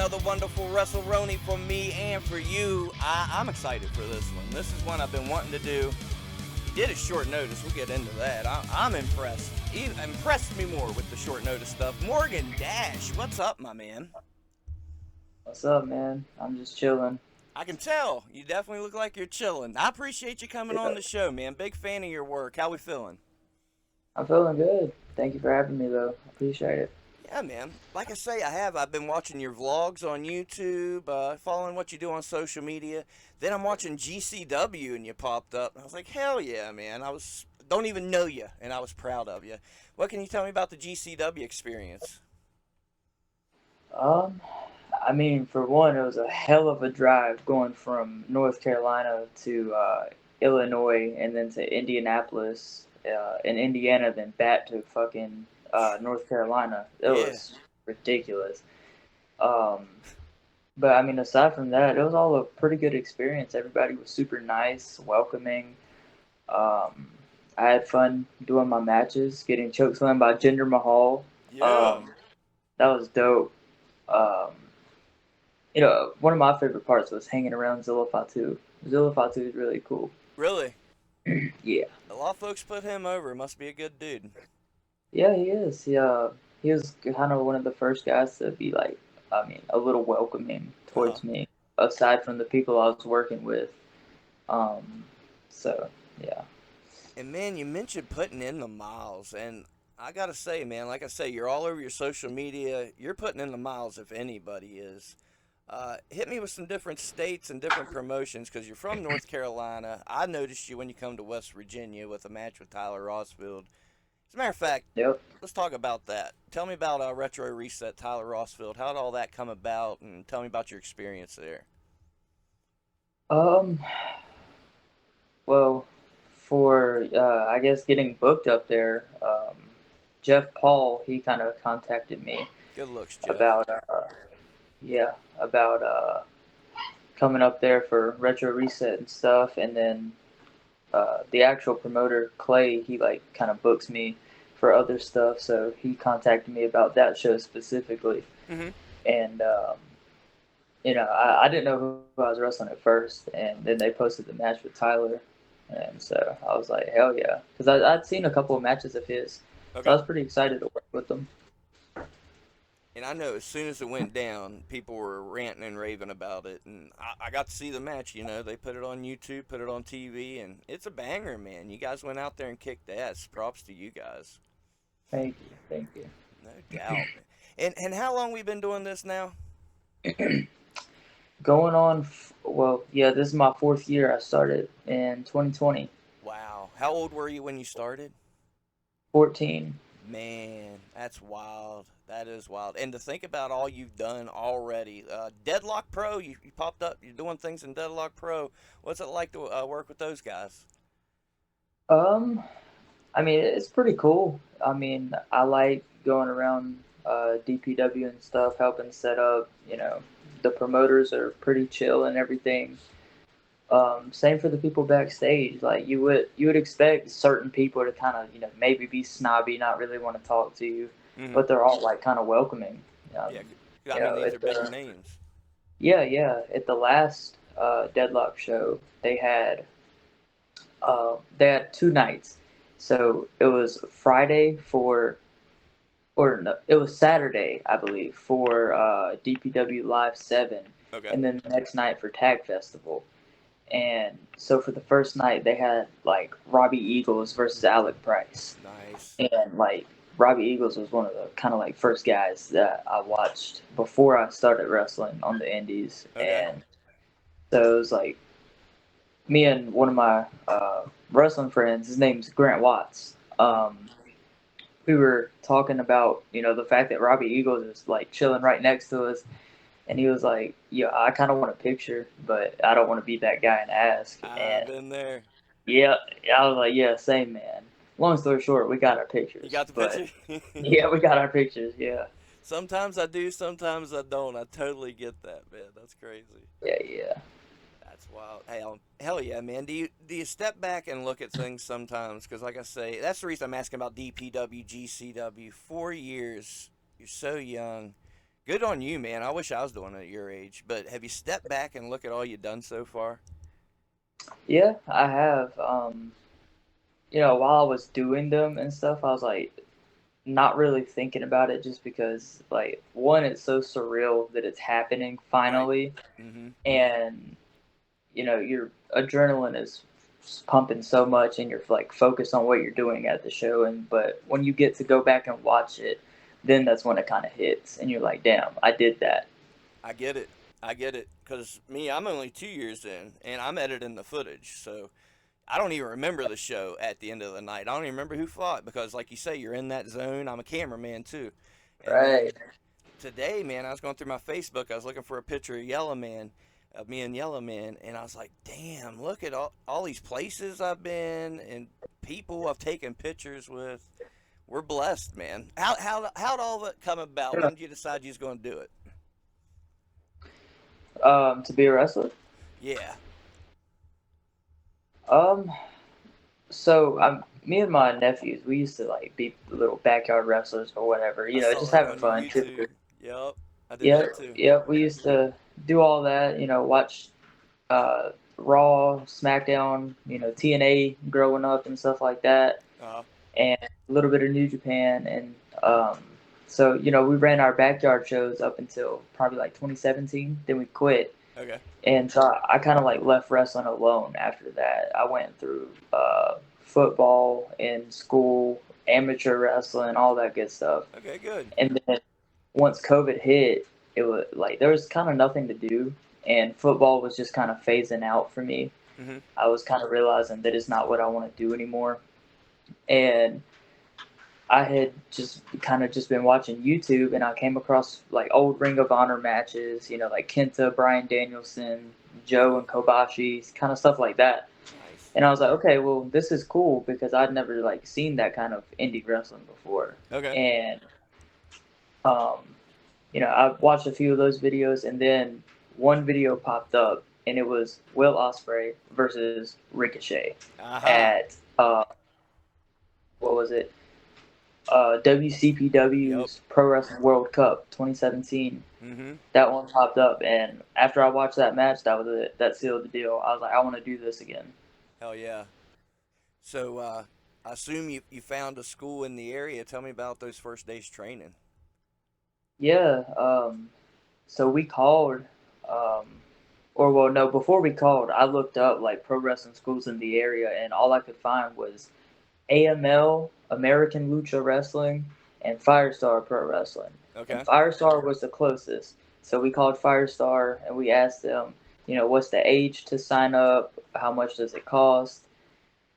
another wonderful WrestleRoni for me and for you. I'm excited for this one. This is one I've been wanting to do. He did it short notice. We'll get into that. I'm impressed. He impressed me more with the short notice stuff. Morgan Dash, what's up, my man? What's up, man? I'm just chilling. I can tell. You definitely look like you're chilling. I appreciate you coming on Yeah, the show, man. Big fan of your work. How we feeling? I'm feeling good. Thank you for having me, though. I appreciate it. Yeah, man. Like I say, I have. I've been watching your vlogs on YouTube, following what you do on social media. Then I'm watching GCW, and you popped up. I was like, hell yeah, man. I was don't even know you, and I was proud of you. What can you tell me about the GCW experience? Um, I mean, for one, it was a hell of a drive going from North Carolina to Illinois and then to Indianapolis in Indiana, then back to fucking North Carolina. It Yeah, was ridiculous. Um, but I mean, aside from that, it was all a pretty good experience. Everybody was super nice, welcoming. Um, I had fun doing my matches, getting chokeslammed by Jinder Mahal. yeah. Um, that was dope. Um, one of my favorite parts was hanging around Zilla Fatu. Zilla Fatu is really cool. Really? Yeah, A lot of folks put him over. Must be a good dude. yeah, he is. He was kind of one of the first guys to be like, I mean, a little welcoming Uh huh. towards me, aside from the people I was working with. Um, so yeah. And man, you mentioned putting in the miles, and I gotta say, man, like I say, you're all over your social media. You're putting in the miles if anybody is. Hit me with some different states and different promotions because you're from North Carolina. I noticed you when you come to West Virginia with a match with Tyler Rossfield. As a matter of fact, Yep. let's talk about that. Tell me about Retro Reset, Tyler Rossfield. How did all that come about, and tell me about your experience there. Um, well, for I guess getting booked up there, Jeff Paul he kind of contacted me Good looks, Jeff. about yeah about coming up there for retro reset and stuff, and then the actual promoter Clay he like kind of books me for other stuff, so he contacted me about that show specifically, Mm-hmm. and I didn't know who I was wrestling at first, and then they posted the match with Tyler, and so I was like, hell yeah, because I'd seen a couple of matches of his, so I Okay. was pretty excited to work with them. And I know as soon as it went down, people were ranting and raving about it. And I got to see the match. You know, they put it on YouTube, put it on TV, and it's a banger, man. You guys went out there and kicked ass. Props to you guys. Thank you. No doubt. And how long we been doing this now? Going on, well, yeah, this is my fourth year. I started in 2020, Wow. How old were you when you started? 14. Man, that's wild. That is wild. And to think about all you've done already. Deadlock Pro, you popped up. You're doing things in Deadlock Pro. What's it like to work with those guys? Um, I mean, it's pretty cool. I mean, I like going around DPW and stuff, helping set up. The promoters are pretty chill and everything. Same for the people backstage. Like you would expect certain people to kind of maybe be snobby, not really want to talk to you, Mm-hmm. but they're all like kind of welcoming. Um, Yeah, I mean, these are at big the names. yeah, at the last Deadlock show they had two nights, so it was Friday for or no, it was Saturday I believe for DPW Live 7, Okay. and then the next night for Tag Festival. And so for the first night, they had like Robbie Eagles versus Alec Price, Nice. and like Robbie Eagles was one of the kind of like first guys that I watched before I started wrestling on the Indies, Okay. and so it was like me and one of my wrestling friends. His name's Grant Watts. Hmm. We were talking about the fact that Robbie Eagles is like chilling right next to us, and he was like, "Yeah, I kind of want a picture, but I don't want to be that guy and ask." I've And been there. yeah, I was like, "Yeah, same man." Long story short, we got our You pictures, got the but picture? yeah, we got our pictures. Yeah, Sometimes I do, sometimes I don't. I totally get that, man. That's crazy. yeah. That's wild. Hell yeah, man. Do you step back and look at things sometimes? Because like I say, that's the reason I'm asking about DPW, GCW. 4 years. You're so young. Good on you, man. I wish I was doing it at your age. But have you stepped back and look at all you've done so far? Yeah, I have. While I was doing them and stuff, I was like not really thinking about it just because like one, it's so surreal that it's happening Right. finally, Mm-hmm. and your adrenaline is pumping so much, and you're like focused on what you're doing at the show. And but when you get to go back and watch it, then that's when it kind of hits, and you're like, damn, I did that. I get it. I get it. Because me, I'm only 2 years in, and I'm editing the footage. So I don't even remember the show at the end of the night. I don't even remember who fought because, like you say, you're in that zone. I'm a cameraman, too. And Right. then today, man, I was going through my Facebook. I was looking for a picture of Yellow Man, of me and Yellow Man, and I was like, damn, look at all these places I've been and people I've taken pictures with. We're blessed, man. How'd all that come about? Yeah. When did you decide you was going to do it? To be a wrestler. Yeah. Um, me and my nephews, we used to like be little backyard wrestlers or whatever. I saw Just that having on your fun. YouTube. Yep. I did Yeah, that too. yeah. We used to do all that. Watch uh, Raw, SmackDown. TNA growing up and stuff like that, Uh, and a little bit of New Japan. And so we ran our backyard shows up until probably like 2017. Then we quit. okay. And so I kind of like left wrestling alone after that. I went through football in school, amateur wrestling, all that good stuff. Okay, good. And then once COVID hit, it was like there was kind of nothing to do, and football was just kind of phasing out for me. Hmm. I was kind of realizing that it's not what I want to do anymore, and I had just been watching YouTube, and I came across like old Ring of Honor matches, like Kenta, Bryan Danielson, Joe and Kobashi, kind of stuff like that. Nice. And I was like, okay, well, this is cool because I'd never like seen that kind of indie wrestling before. Okay. And um, I watched a few of those videos, and then one video popped up, and it was Will Ospreay versus Ricochet Aha. at what was it? Yep. WCPW's Pro Wrestling World Cup 2017. Hmm. That one popped up, and after I watched that match, that was it. That sealed the deal. I was like, I want to do this again. Hell yeah. So, I assume you found a school in the area. Tell me about those first days training. Yeah. So we called, um, or well, no, before we called, I looked up like pro wrestling schools in the area, and all I could find was AML, American Lucha Wrestling, and Firestar Pro Wrestling. And Okay. Firestar was the closest. So we called Firestar and we asked them, what's the age to sign up? How much does it cost?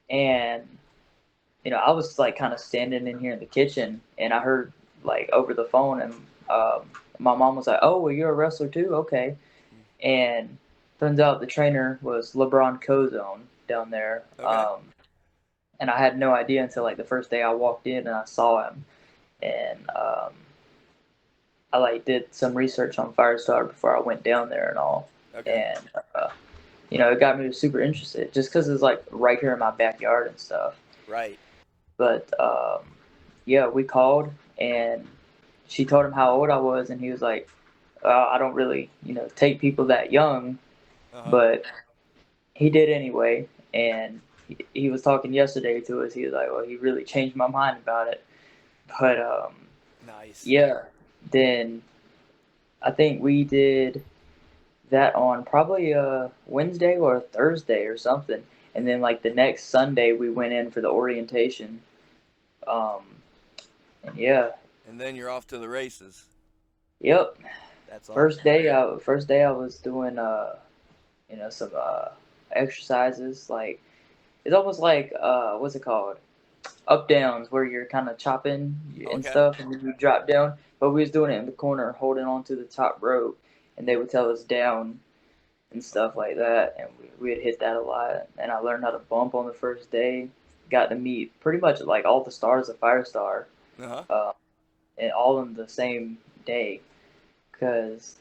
And, I was like kind of standing in here in the kitchen and I heard like over the phone and my mom was like, oh, well, you're a wrestler too? Okay. And turns out the trainer was LeBron Cozone down there. Okay. And I had no idea until like the first day I walked in and I saw him, and I like did some research on Firestar before I went down there and all, Okay. and it got me super interested just because it's like right here in my backyard and stuff. Right. But yeah, we called and she told him how old I was, and he was like, I don't really take people that young, Uh huh. but he did anyway, and he was talking yesterday to us. He was like, "Well, he really changed my mind about it." But Nice. yeah, then I think we did that on probably a Wednesday or a Thursday or something, and then like the next Sunday we went in for the orientation. Um, and yeah, And then you're off to the races. yep. That's all. First day I was doing some exercises like it's almost like what's it called? Up downs where you're kind of chopping and Okay. stuff, and then you drop down. But we was doing it in the corner, holding on to the top rope, and they would tell us down and stuff like that, and we had hit that a lot. And I learned how to bump on the first day. Got to meet pretty much like all the stars of Firestar, Uh huh. uh, and all in the same day, because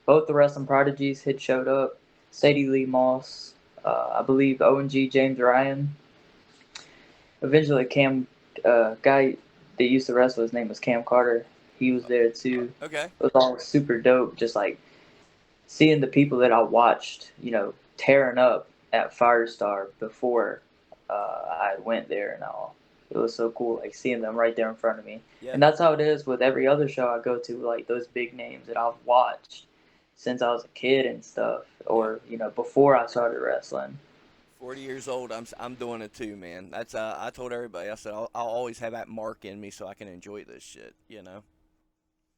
both the wrestling prodigies had showed up. Sadie Lee Moss, I believe ONG James Ryan. Eventually, Cam, guy that used to wrestle, his name was Cam Carter. He was there too. Okay. It was all super dope. Just like seeing the people that I watched, tearing up at Firestar before I went there and all. It was so cool, like seeing them right there in front of me. Yeah. And that's how it is with every other show I go to, like those big names that I've watched since I was a kid and stuff, Yeah. or before I started wrestling. 40 years old. I'm doing it too, man. That's I told everybody. I said I'll always have that mark in me so I can enjoy this shit. You know.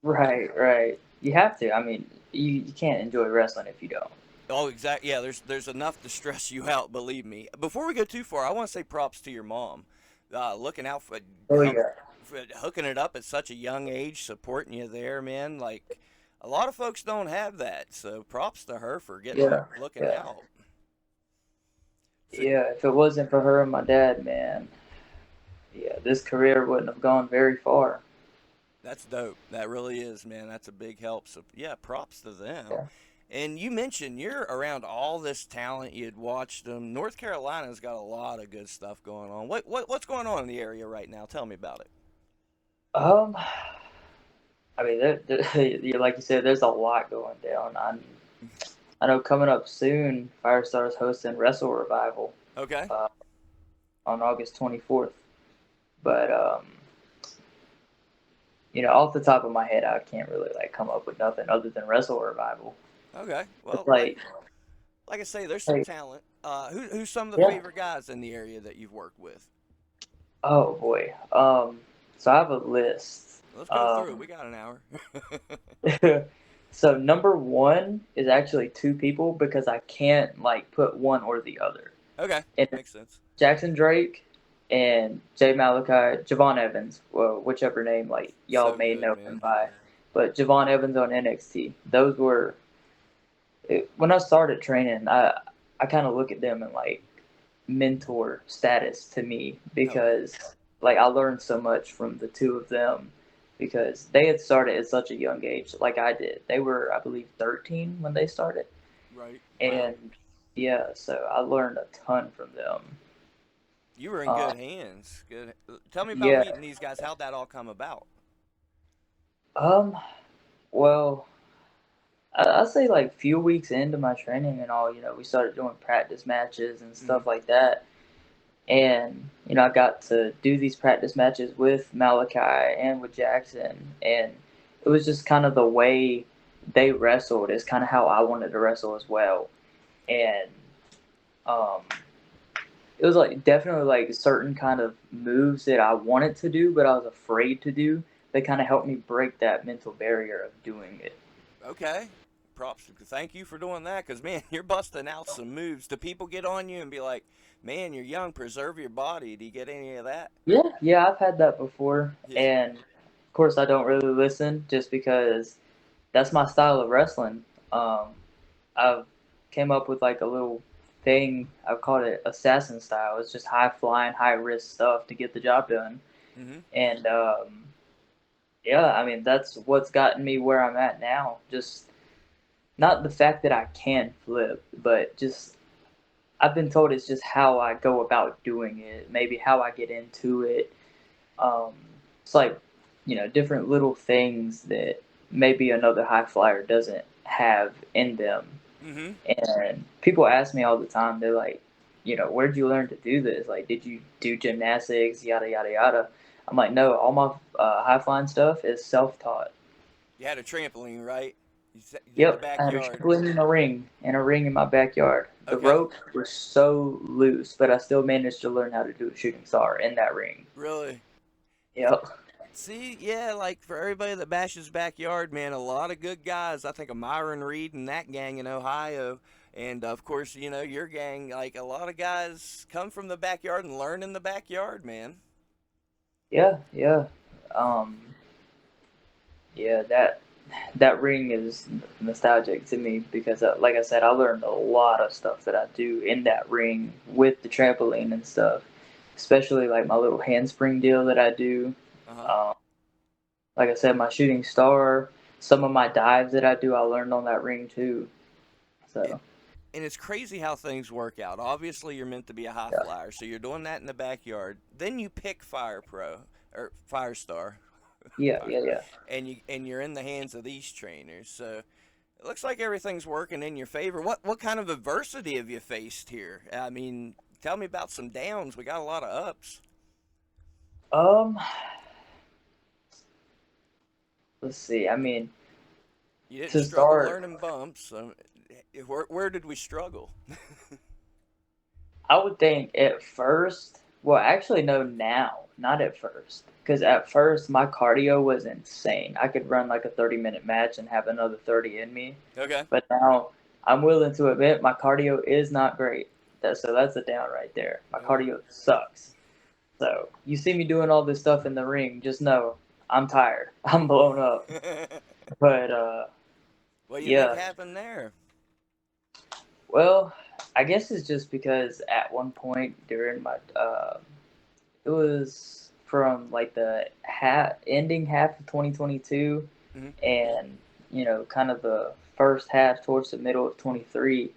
Right, right. You have to. I mean, you can't enjoy wrestling if you don't. Oh, exactly. Yeah, there's enough to stress you out. Believe me. Before we go too far, I want to say props to your mom, looking out for Oh help, yeah, for hooking it up at such a young age, supporting you there, man. Like a lot of folks don't have that, so props to her for yeah, looking yeah, out. So yeah. If it wasn't for her and my dad, man, yeah, this career wouldn't have gone very far. that's dope. That really is, man. That's a big help. So yeah, props to them. Yeah. And you mentioned you're around all this talent. You'd watched them. North Carolina's got a lot of good stuff going on. What's going on in the area right now? Tell me about it. Um, I mean, like you said, there's a lot going down. I know coming up soon, Firestar's hosting Wrestle Revival Okay. uh, on August 24th. But off the top of my head, I can't really like come up with nothing other than Wrestle Revival. Okay. It's Well, like, like I say, there's some like, talent. Who's some of the yeah. favorite guys in the area that you've worked with? Oh boy. So I have a list. Let's go through it. We got an hour. So number one is actually two people because I can't like put one or the other. Okay. And Makes sense. Jackson Drake and Jay Malachi, Javon Evans, well, whichever name like y'all So may good, know him man. by, but Javon Evans on NXT. Those were when I started training. I kind of look at them and like mentor status to me Okay. because like I learned so much from the two of them because they had started at such a young age like I did. They were I believe 13 when they started. Right. And yeah, so I learned a ton from them. You were in Uh, good hands. Good. Tell me about yeah. meeting these guys. How'd that all come about? Um well, I'd say like few weeks into my training and all, we started doing practice matches and Hmm. stuff like that. And I got to do these practice matches with Malachi and with Jackson, and it was just kind of the way they wrestled is kind of how I wanted to wrestle as well. And um, it was like definitely like certain kind of moves that I wanted to do, but I was afraid to do. They kind of helped me break that mental barrier of doing it. Okay. Props. Thank you for doing that, because man, you're busting out some moves. Do people get on you and be like, "Man, you're young. Preserve your body." Do you get any of that? Yeah, yeah, I've had that before, Yeah. and of course I don't really listen just because that's my style of wrestling. Um, I've came up with like a little thing. I've called it assassin style. It's just high flying, high risk stuff to get the job done. Hmm. And yeah, I mean that's what's gotten me where I'm at now. Just not the fact that I can flip, but just I've been told it's just how I go about doing it. Maybe how I get into it. Um, it's like different little things that maybe another high flyer doesn't have in them. Hmm. And people ask me all the time, they're like, where'd you learn to do this? Like, did you do gymnastics, yada, yada, yada? I'm like, no, all my high flying stuff is self taught. You had a trampoline, right? You did the Yep, I had a backyard. trampoline and a ring in my backyard. The Okay. ropes were so loose, but I still managed to learn how to do a shooting star in that ring. Really? Yep. See, yeah, like for everybody that bashes backyard, man, a lot of good guys. I think of Myron Reed and that gang in Ohio. And of course, your gang, like a lot of guys come from the backyard and learn in the backyard, man. Yeah, yeah. Um, yeah, that ring is nostalgic to me because, like I said, I learned a lot of stuff that I do in that ring with the trampoline and stuff, especially like my little handspring deal that I do. Uh huh. Um, like I said, my shooting star, some of my dives that I do, I learned on that ring too. It, So and it's crazy how things work out. Obviously, you're meant to be a high yeah, flyer, so you're doing that in the backyard. Then you pick Fire Pro or Firestar. Yeah, yeah, yeah. And you're in the hands of these trainers. So it looks like everything's working in your favor. What kind of adversity have you faced here? I mean, tell me about some downs. We got a lot of ups. Um, let's see. I mean, You didn't to struggle start, learning bumps. Where did we struggle? I would think at first, well, actually, no, now, not at first. Because at first, my cardio was insane. I could run like a 30-minute match and have another 30 in me. Okay. But now, I'm willing to admit my cardio is not great. So that's a down right there. My Okay. cardio sucks. So you see me doing all this stuff in the ring, just know I'm tired. I'm blown up. But What do you think yeah, happened there? well, I guess it's just because at one point during my it was from like the ending half of 2022 Hmm. and kind of the first half towards the middle of 23.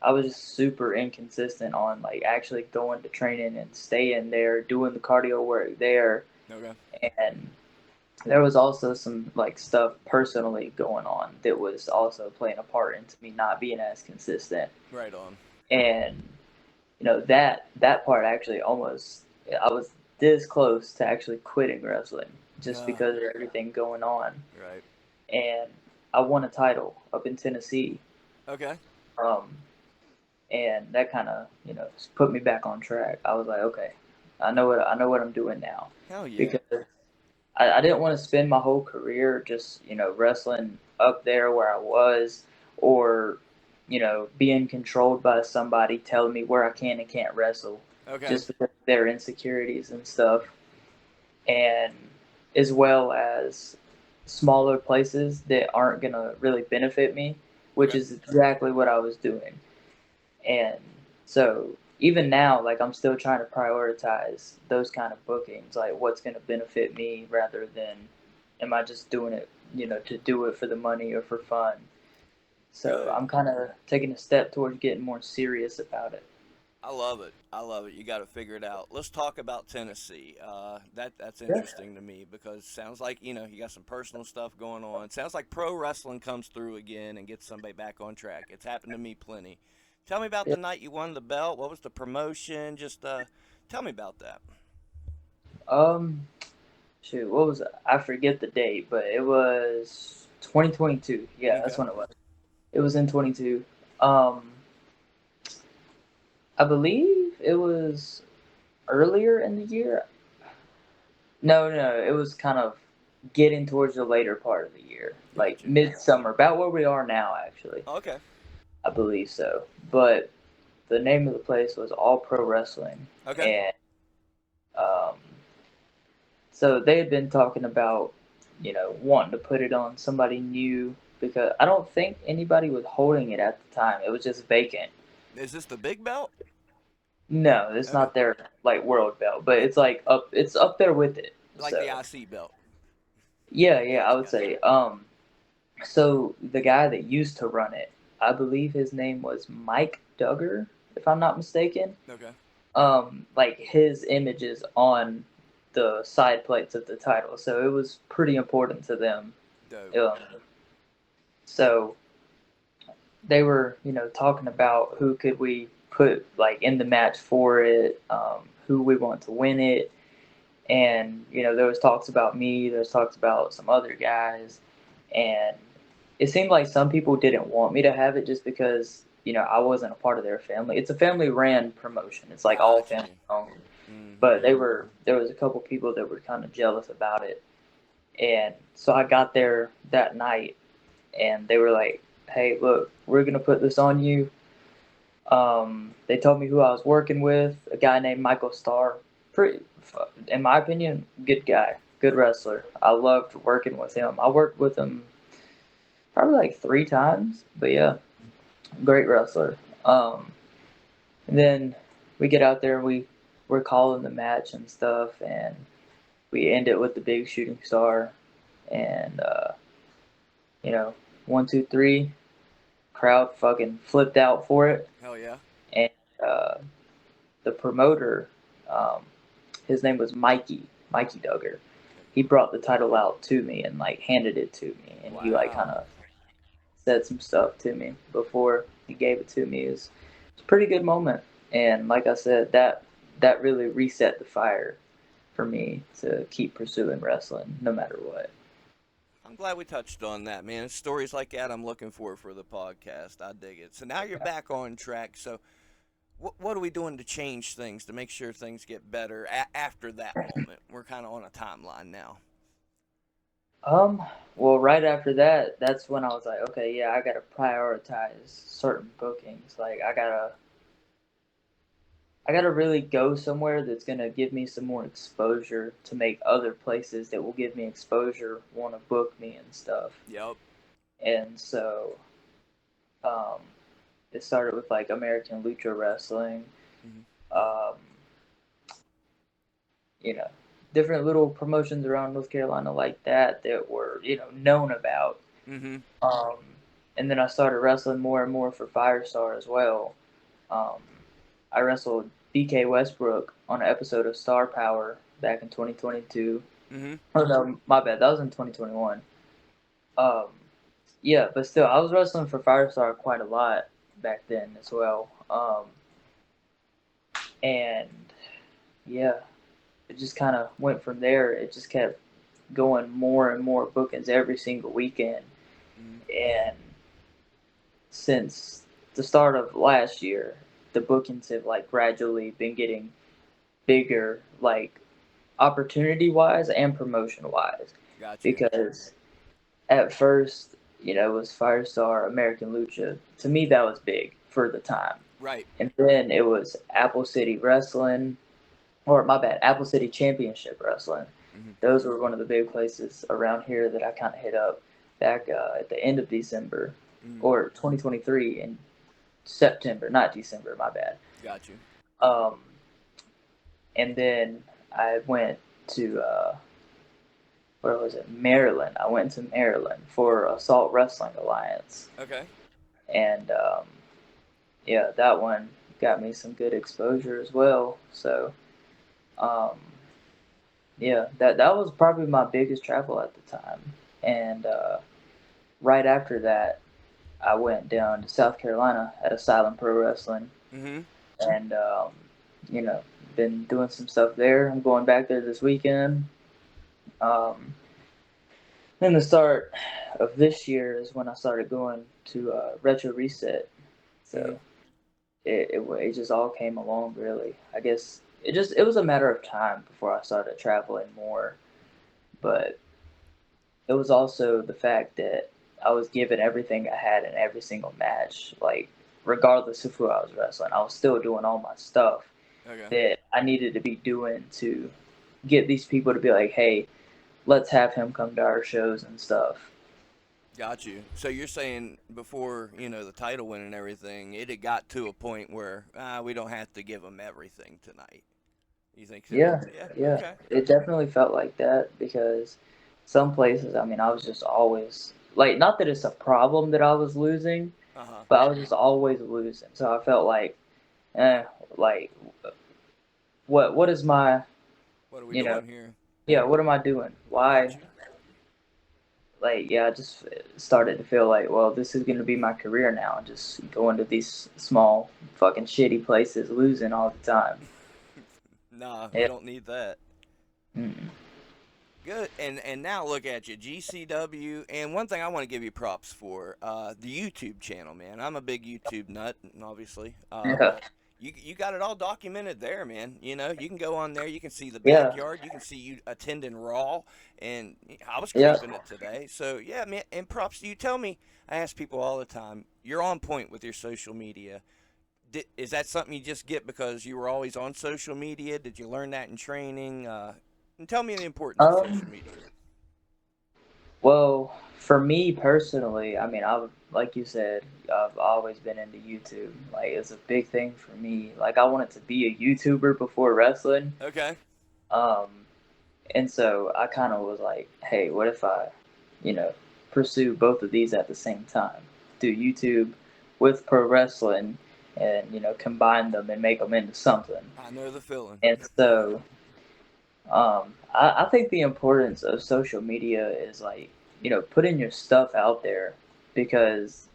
I was just super inconsistent on like actually going to training and staying there, doing the cardio work there, Okay. and there was also some like stuff personally going on that was also playing a part into me not being as consistent. Right on. And that part actually almost, I was this close to actually quitting wrestling just Uh, because of everything going on. right. And I won a title up in Tennessee. Okay. Um, and that kind of put me back on track. I was like, okay, I know what I'm doing now, Hell yeah. because I didn't want to spend my whole career just wrestling up there where I was, or being controlled by somebody telling me where I can and can't wrestle Okay. just because of their insecurities and stuff, and as well as smaller places that aren't gonna really benefit me, which Okay. is exactly what I was doing. And so even now, like I'm still trying to prioritize those kind of bookings, like what's going to benefit me rather than am I just doing it, to do it for the money or for fun. So Good. I'm kind of taking a step towards getting more serious about it. I love it. I love it. You got to figure it out. Let's talk about Tennessee. That's Yeah. interesting to me because sounds like you got some personal stuff going on. Sounds like pro wrestling comes through again and gets somebody back on track. It's happened to me plenty. Tell me about Yeah. the night you won the belt. What was the promotion? Just tell me about that. Um, shoot, what was it? I forget the date, but it was 2022. Yeah, that's Okay. when it was. It was in 22. Um, I believe it was earlier in the year. No, no, it was kind of getting towards the later part of the year, like Gotcha. midsummer, about where we are now, actually. Okay. I believe so. But the name of the place was All Pro Wrestling, Okay. and um, so they had been talking about, wanting to put it on somebody new because I don't think anybody was holding it at the time. It was just vacant. Is this the big belt? No, it's Okay. not their like world belt, but it's like up. It's up there with it. Like the So IC belt. yeah, yeah, I Gotcha. would Gotcha. say. So the guy that used to run it, I believe his name was Mike Duggar, if I'm not mistaken. Okay. Like his image is on the side plates of the title, so it was pretty important to them. Dope. Um, so they were, talking about who could we put like in the match for it, who we want to win it, and there was talks about me, there was talks about some other guys, and it seemed like some people didn't want me to have it just because I wasn't a part of their family. It's a family ran promotion. It's like all Got family you. owned. Mm-hmm. But there was a couple people that were kind of jealous about it, and so I got there that night, and they were like, "Hey, look, we're gonna put this on you." They told me who I was working with, a guy named Michael Starr. Pretty, in my opinion, good guy, good wrestler. I loved working with him. I worked with him probably like 3 times, but yeah, great wrestler. And then we get out there, we're calling the match and stuff, and we end it with the big shooting star, and you know, 1, 2, 3, crowd fucking flipped out for it, Hell yeah. and uh, the promoter, um, his name was Mikey Duggar, he brought the title out to me and like handed it to me, and he like kind Wow. of said some stuff to me before he gave it to me. It was a pretty good moment, and like I said, that really reset the fire for me to keep pursuing wrestling no matter what. I'm glad we touched on that, man. Stories like that I'm looking for the podcast. I dig it. So now you're back on track. So what are we doing to change things to make sure things get better after that moment? We're kind of on a timeline now. Um, well, right after that, that's when I was like, okay, yeah, I gotta prioritize certain bookings. Like, I gotta really go somewhere that's gonna give me some more exposure to make other places that will give me exposure want to book me and stuff. Yep. And so, um, it started with like American Lucha Wrestling, Mm-hmm. um, you know, different little promotions around North Carolina like that were known about. Mm-hmm. Um, and then I started wrestling more and more for Firestar as well. Um, I wrestled BK Westbrook on an episode of Star Power back in 2022. Mm-hmm. Oh no, my bad. That was in 2021. Um, yeah, but still, I was wrestling for Firestar quite a lot back then as well. And yeah, it just kind of went from there. It just kept going more and more bookings every single weekend. Mm-hmm. And since the start of last year, the bookings have like gradually been getting bigger, like opportunity wise and promotion wise. Gotcha. Because at first, it was Firestar, American Lucha. To me, that was big for the time. Right. And then it was Apple City Wrestling, or my bad, Apple City Championship Wrestling. Mm-hmm. Those were one of the big places around here that I kind of hit up back at the end of December Mm-hmm. or 2023 in September, not December, my bad. Got you. Um, and then I went to where was it? Maryland. I went to Maryland for Assault Wrestling Alliance, Okay. and yeah, that one got me some good exposure as well. So um, yeah, that was probably my biggest travel at the time. And right after that, I went down to South Carolina at Asylum Pro Wrestling, Mm-hmm. and you know, been doing some stuff there. I'm going back there this weekend. Um, Then the start of this year is when I started going to Retro Reset. Mm-hmm. So it just all came along really. I guess it was a matter of time before I started traveling more, but it was also the fact that I was giving everything I had in every single match. Like regardless of who I was wrestling, I was still doing all my stuff Okay. that I needed to be doing to get these people to be like, hey, let's have him come to our shows and stuff. Got you. So you're saying before the title win and everything, it had got to a point where we don't have to give them everything tonight. You think so? Yeah, Yeah. yeah. Okay. It definitely felt like that because some places, I mean, I was just always like, not that it's a problem that I was losing, Uh huh. but I was just always losing. So I felt like, eh, like what is my, What are we you know, doing here? yeah, what am I doing? Got Why? you. Like, yeah, I just started to feel like, well, this is going to be my career now, just going to these small fucking shitty places, losing all the time. Nah, we Yeah. don't need that. Mm. Good. And now look at you, GCW. And one thing I want to give you props for, the YouTube channel, man. I'm a big YouTube nut, obviously. Yeah. But you got it all documented there, man. You can go on there. You can see the Yeah. backyard. You can see you attending Raw, and I was Yeah. creeping it today. So yeah, man. And props to you. Tell me, I ask people all the time. You're on point with your social media. Is that something you just get because you were always on social media? Did you learn that in training? And tell me the importance of Um, social media. Well, for me personally, I mean, like you said, I've always been into YouTube. Like, it's a big thing for me. Like, I wanted to be a YouTuber before wrestling. Okay. Um, and so I kind of was like, hey, what if I, you know, pursue both of these at the same time? Do YouTube with pro wrestling and, combine them and make them into something. I know the feeling. And so I think the importance of social media is like, putting your stuff out there because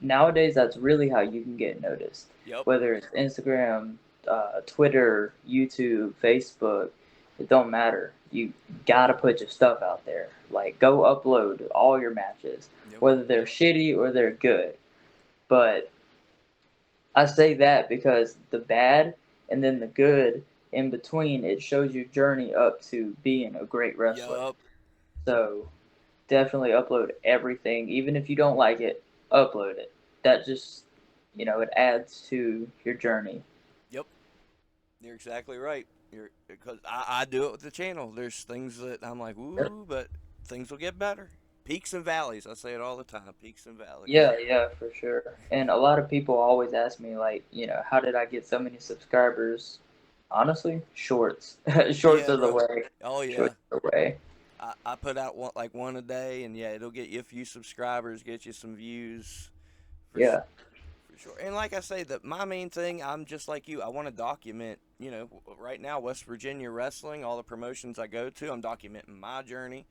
nowadays that's really how you can get noticed. Yep. Whether it's Instagram, Twitter, YouTube, Facebook, it don't matter. You gotta put your stuff out there. Like, go upload all your matches, Yep. whether they're shitty or they're good. But I say that because the bad and then the good in between, it shows your journey up to being a great wrestler. Yup. So definitely upload everything, even if you don't like it, upload it. That just, it adds to your journey. Yep. You're exactly right. You're because I do it with the channel. There's things that I'm like, Yep. ooh, but things will get better. Peaks and valleys. I say it all the time. Peaks and valleys. Yeah, yeah, for sure. And a lot of people always ask me, like, how did I get so many subscribers? Honestly, shorts. Shorts Yeah, are the bro. way. Oh yeah. Shorts are the way. I put out one a day, and yeah, it'll get you a few subscribers, get you some views, for Yeah. for sure. And like I say, my main thing, I'm just like you. I want to document. Right now, West Virginia wrestling, all the promotions I go to, I'm documenting my journey.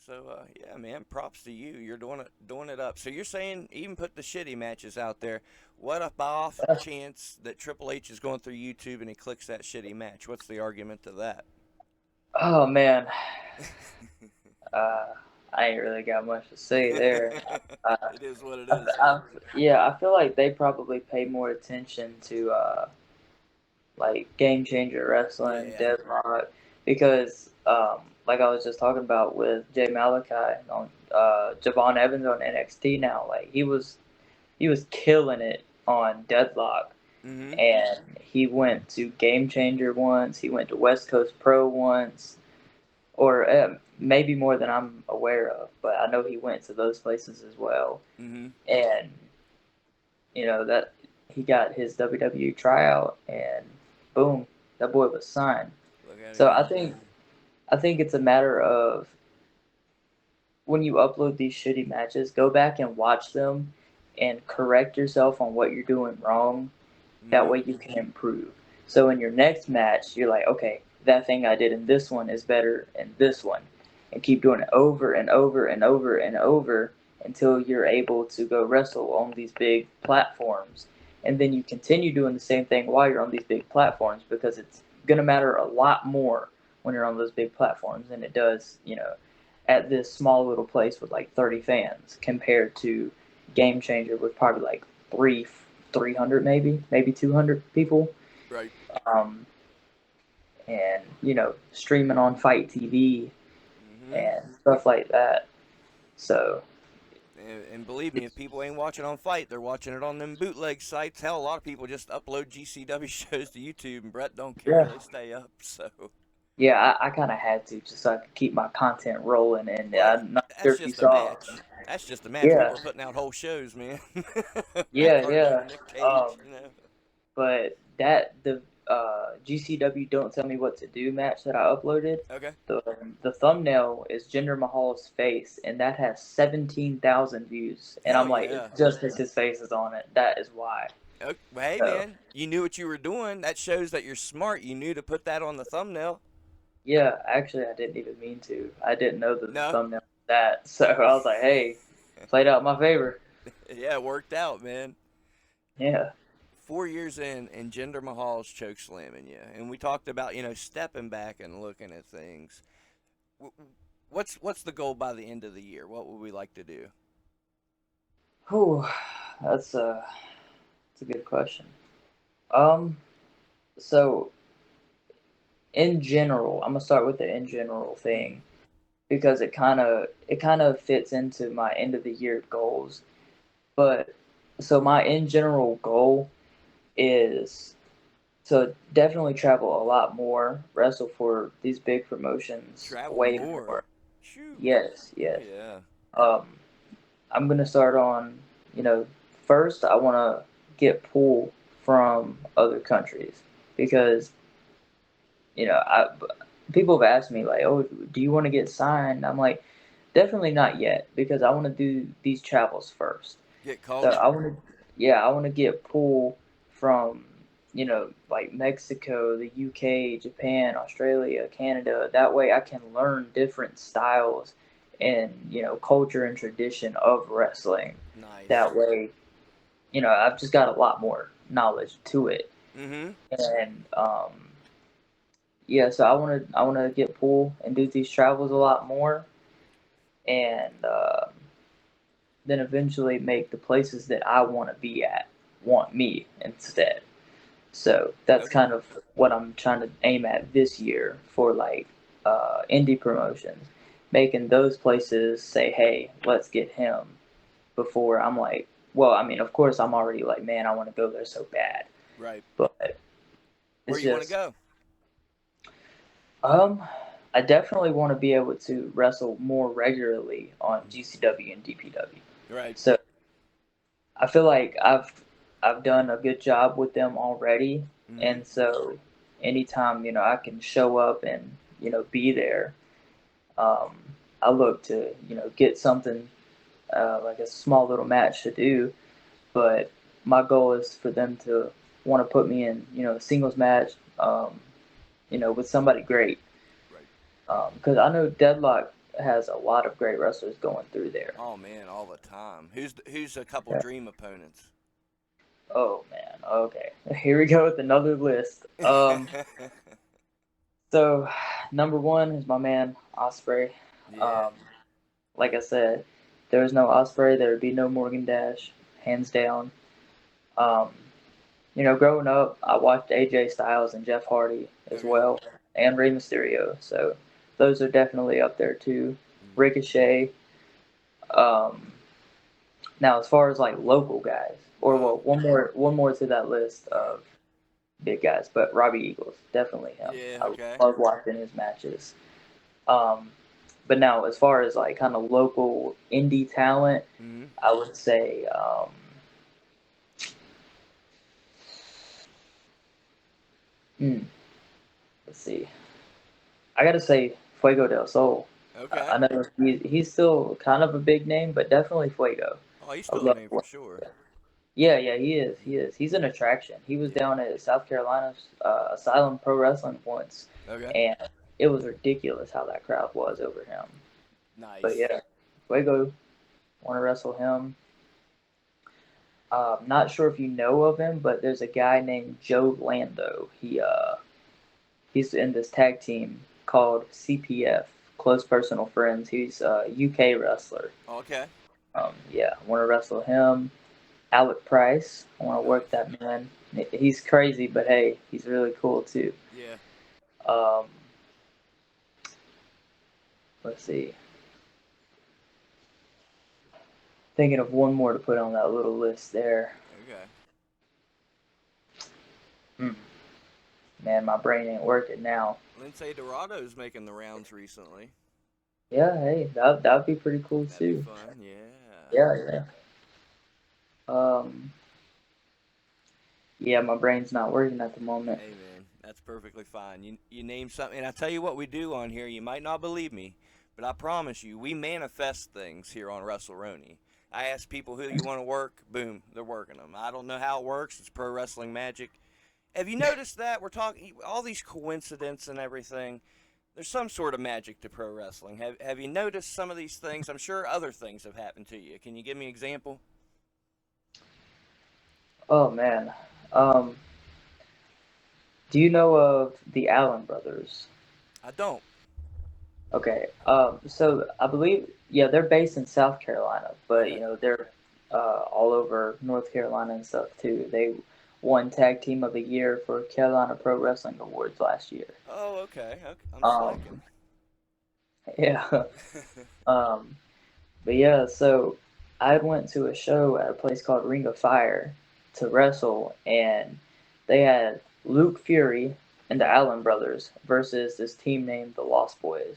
So yeah, man, props to you. You're doing it up. So you're saying even put the shitty matches out there. What if by off chance that Triple H is going through YouTube and he clicks that shitty match? What's the argument to that? Oh man, uh, I ain't really got much to say there. Uh, It is what it is, huh? I, yeah, I feel like they probably pay more attention to like Game Changer Wrestling, Yeah. Deadlock, because like I was just talking about with Jay Malachi on Javon Evans on NXT now, like he was killing it on Deadlock, Mhm. and he went to Game Changer once, he went to West Coast Pro once, or maybe more than I'm aware of, but I know he went to those places as well, Mhm. and that he got his WWE tryout, and boom, that boy was signed. Look at him So go, man. I think it's a matter of when you upload these shitty matches, go back and watch them and correct yourself on what you're doing wrong. That Mhm. way you can improve. So in your next match, you're like, okay, that thing I did in this one is better in this one. And keep doing it over and over and over and over until you're able to go wrestle on these big platforms. And then you continue doing the same thing while you're on these big platforms because it's going to matter a lot more when you're on those big platforms than it does, at this small little place with like 30 fans compared to Game Changer with probably like 300 maybe 200 people, Right. um, and streaming on Fight TV Mhm. and stuff like that. So And believe me, if people ain't watching on Fight, they're watching it on them bootleg sites. Hell, a lot of people just upload GCW shows to YouTube, and Brett don't care. yeah, They stay up. So, yeah, I kind of had to just so I could keep my content rolling. And well, I'm not sure that's if you just a saw. match. That's just a match. Yeah, People are putting out whole shows, man. Matt yeah, Cardona, yeah. Nick Um, Cage. but that the GCW Don't Tell Me What to Do match that I uploaded, Okay. the thumbnail is Jinder Mahal's face, and that has 17,000 views. And Hell I'm like, yeah. it's just because his face is on it. That is why. Okay. Well, hey, So man, you knew what you were doing. That shows that you're smart. You knew to put that on the thumbnail. yeah, actually, I didn't even mean to. I didn't know that the No. thumbnail was that. So I was like, hey, played out in my favor. Yeah, it worked out, man. Yeah. 4 years in, and Jinder Mahal's choke slamming you, and we talked about stepping back and looking at things. What's the goal by the end of the year? What would we like to do? Whew, that's a good question. Um, so in general, I'm gonna start with the in general Mm-hmm. thing because it kind of fits into my end of the year goals. But so my in general goal is to definitely travel a lot more, wrestle for these big promotions Travel way more. more. Shoo. Yes, Oh yes. yeah. Um, I'm gonna start on, first I want to get pull from other countries because people have asked me like, oh, do you want to get signed? I'm like, definitely not yet because I want to do these travels first. Get So I culture. want to, yeah, I want to get pull from like Mexico, the UK, Japan, Australia, Canada. That way I can learn different styles and, culture and tradition of wrestling. Nice. That way, I've just got a lot more knowledge to it. Mm-hmm. And yeah, so I want to get pulled and do these travels a lot more, and then eventually make the places that I want to be at want me instead. So that's Okay. kind of what I'm trying to aim at this year for like indie promotions, making those places say, "Hey, let's get him." Before I'm like, well, I mean, of course, I'm already like, man, I want to go there so bad, Right. but Where it's you want to just, go? um, I definitely want to be able to wrestle more regularly on GCW and DPW. Right. So I feel like I've done a good job with them already, Mm-hmm. and so anytime I can show up and be there, um, I look to get something like a small little match to do. But my goal is for them to want to put me in a singles match, with somebody great, Right. because I know Deadlock has a lot of great wrestlers going through there. Oh man, all the time. Who's a couple Yeah. dream opponents? Oh man. Okay. Here we go with another list. So number one is my man Osprey. Yeah. Um, like I said, there was no Osprey, there would be no Morgan Dash, hands down. Um, growing up, I watched AJ Styles and Jeff Hardy as Okay. well, and Rey Mysterio. So those are definitely up there too. Mm. Ricochet. Um, Now, as far as like local guys, or Uh-huh. well, one more to that list All right. of big guys, but Robbie Eagles, definitely him. Yeah. I Okay. love watching his matches. Um, but now, as far as like kind of local indie talent, Mm-hmm. I would say, hmm, let's see, I gotta say Fuego del Sol. I Okay. know he's still kind of a big name, but definitely Fuego. Oh, he's I still a love. name for sure. Yeah, yeah, he is. He Mm. is. He's an attraction. He was Yeah. down at South Carolina's Asylum Pro Wrestling once, Okay. and it was ridiculous how that crowd was over him. But Nice. yeah, Fuego, want to wrestle him. Not sure if you know of him, but there's a guy named Joe Lando. He's in this tag team called CPF, Close Personal Friends. He's a UK wrestler. Okay. Yeah, I want to wrestle him. Alec Price. I want to work Nice. that man. He's crazy, but hey, he's really cool too. Yeah. Um, let's see. Thinking of one more to put on that little list there. Okay. Hmm. Man, my brain ain't working now. Lindsay Dorado's making the rounds recently. Yeah, hey, that'd be pretty cool That'd be too. fun. Yeah. Yeah, yeah. Um, yeah, my brain's not working at the moment. Hey man, that's perfectly fine. You name something, and I tell you what we do on here. You might not believe me, but I promise you, we manifest things here on WrestleRoni. I ask people who you want to work. Boom, they're working them. I don't know how it works. It's pro wrestling magic. Have you noticed that we're talking all these coincidences and everything? There's some sort of magic to pro wrestling. Have you noticed some of these things? I'm sure other things have happened to you. Can you give me an example? Oh man. Um, do you know of the Allen brothers? I don't. Okay. So I believe, yeah, they're based in South Carolina, but Okay. they're all over North Carolina and stuff too. They won Tag Team of the Year for Carolina Pro Wrestling Awards last year. Oh, okay. Okay. I'm Um, slacking. yeah. Um, but yeah, so I went to a show at a place called Ring of Fire to wrestle, and they had Luke Fury and the Allen brothers versus this team named the Lost Boys.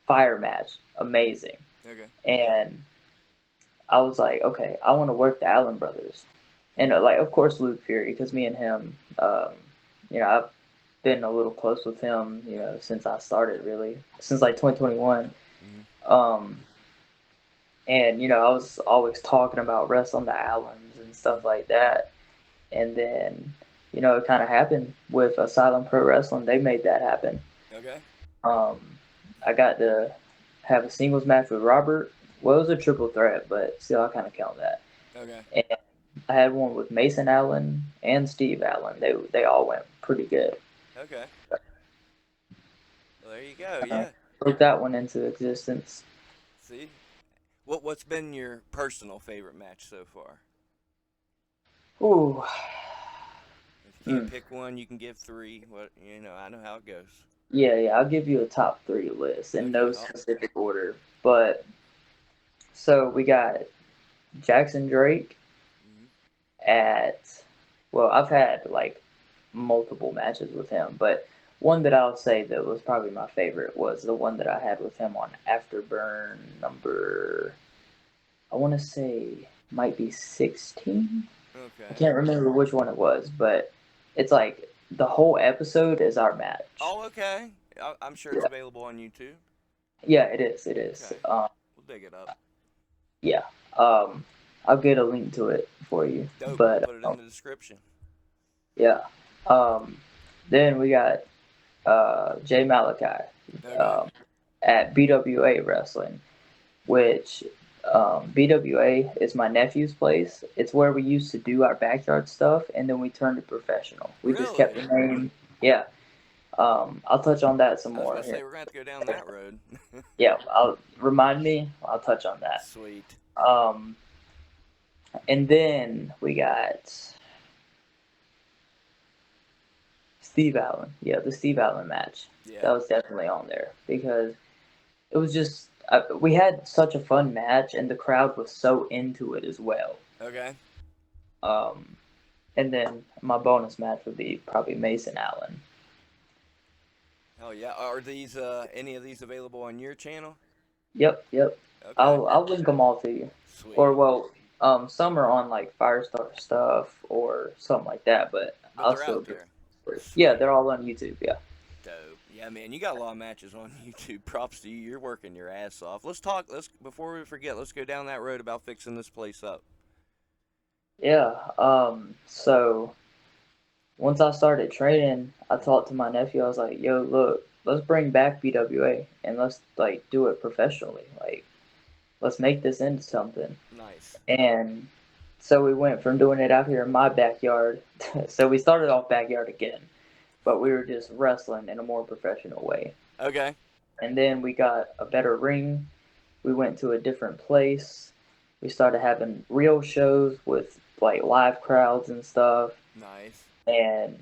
Fire match, amazing. Okay. And I was like, okay, I want to work the Allen brothers, and like of course Luke Fury, because me and him, I've been a little close with him, since I started really, since like 2021. Mm-hmm. Um, and I was always talking about wrestling the Allens and stuff like that. And then, it kind of happened with Asylum Pro Wrestling. They made that happen. Okay. Um, I got to have a singles match with Robert. Well, it was a triple threat, but still, I kind of count that. Okay. And I had one with Mason Allen and Steve Allen. They all went pretty good. Okay. Well, there you go. Uh, Yeah. Put that one into existence. See, what's been your personal favorite match so far? Ooh, If you can't mm. pick one, you can give three. What I know how it goes. Yeah. I'll give you a top three list in Okay. no specific order. But so we got Jackson Drake Mhm. at. Well, I've had like multiple matches with him, but one that I'll say that was probably my favorite was the one that I had with him on Afterburn number. I want to say might be 16. I Okay. can't remember which one it was, but it's like the whole episode is our match. Oh, okay. I'm sure it's Yeah, available on YouTube. yeah, it is. It is. Okay. We'll dig it up. Yeah. Um, I'll get a link to it for you. Dope. I'll But put it in the description. yeah. Um, then we got Jay Malachi Okay. um, at BWA Wrestling, which BWA is my nephew's place. It's where we used to do our backyard stuff, and then we turned it professional. We just kept Really? the name. Yeah. I'll touch on that some I was more gonna say here. we're gonna have to go down that road. Yeah, I'll remind me. I'll touch on that. Sweet. Um, and then we got Steve Allen. Yeah, the Steve Allen match. Yeah. That was definitely on there because it was just we had such a fun match, and the crowd was so into it as well. Okay. Um, and then my bonus match would be probably Mason Allen. Hell yeah. Are these any of these available on your channel? Yep. Okay. I'll link them all to you. Or Sweet. well, some are on like Firestar stuff or something like that, but But I'll they're still out do it there. for you. Yeah, Sweet. they're all on YouTube. Yeah. Dope. Yeah, man, you got a lot of matches on YouTube. Props to you. You're working your ass off. Let's talk. Let's before we forget. Let's go down that road about fixing this place up. Yeah. So once I started training, I talked to my nephew. I was like, "Yo, look, let's bring back BWA and let's like do it professionally. Like, let's make this into something." Nice. And so we went from doing it out here in my backyard. So we started off backyard again, but we were just wrestling in a more professional way. Okay. And then we got a better ring. We went to a different place. We started having real shows with like live crowds and stuff, Nice. and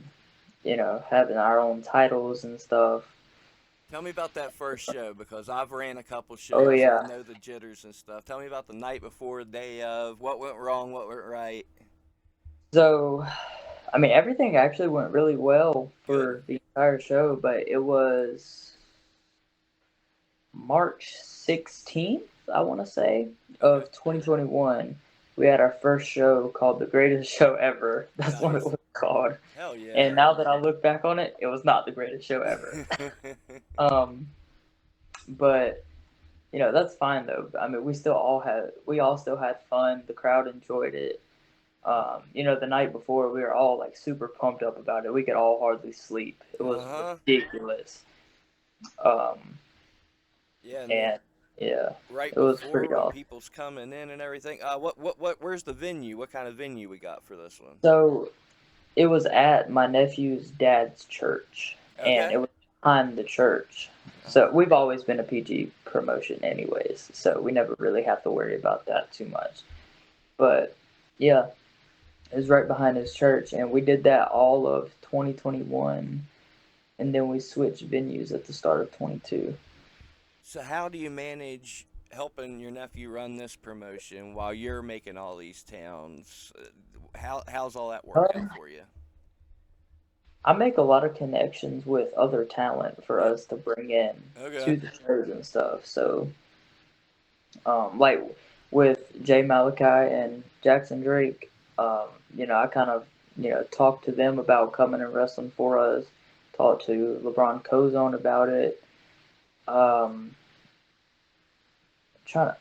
having our own titles and stuff. Tell me about that first show because I've ran a couple Oh shows. I yeah. know the jitters and stuff. Tell me about the night before, day of. What went wrong? What went right? So, I mean, everything actually went really well Good. for the entire show, but it was March 16th, I want to say, Okay. of 2021. We had our first show called The Greatest Show Ever. That's what it Nice. was called. Hell yeah. And now that I look back on it, it was not the greatest show ever. Um, but that's fine though. I mean, we all still had fun. The crowd enjoyed it. The night before we were all like super pumped up about it. We could all hardly sleep. It Uh was huh. ridiculous. Um, Yeah, and then and yeah, right it was before pretty when awesome. people's coming in and everything. Where's the venue? What kind of venue we got for this one? So it was at my nephew's dad's church, and Okay. it was behind the church. Uh So huh. we've always been a PG promotion, anyways. So we never really have to worry about that too much. But yeah, it was right behind his church, and we did that all of 2021, and then we switched venues at the start of 22. So how do you manage helping your nephew run this promotion while you're making all these towns? How's all that work out Um, for you? I make a lot of connections with other talent for Yep. us to bring in Okay. to the shows and stuff. So, like with Jay Malachi and Jackson Drake, I kind of, talked to them about coming and wrestling for us. Talked to LeBron Cozone about it. Um, trying to,